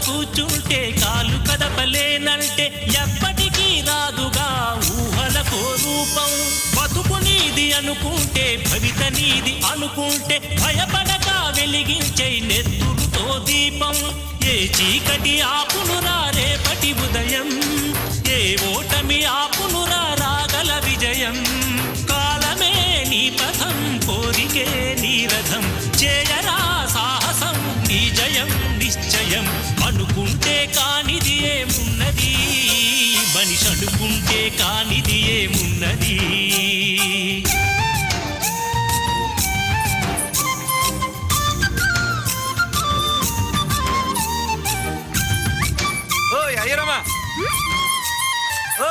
కూర్చుంటే కాలు కదపలేనంటే ఎప్పటికీ రాదుగా ఊహలకో రూపం. బతుకు నీది అనుకుంటే భవిత నీది అనుకుంటే భయపడక వెలిగించే నెత్తురుతో దీపం. ఏ చీకటి ఆపునురా రేపటి ఉదయం, ఏ ఓటమి ఆపునురా రాగల విజయం. కాలమే నీ పథం, కోరికే నీ రథం, చేయరా సాహసం నీ జయం నిశ్చయం. అనుకుంటే కానిది ఏమున్నది, మనిషి అనుకుంటే కానిది ఏమున్నది. ఓయ్ అయ్యరమ్మా, ఓ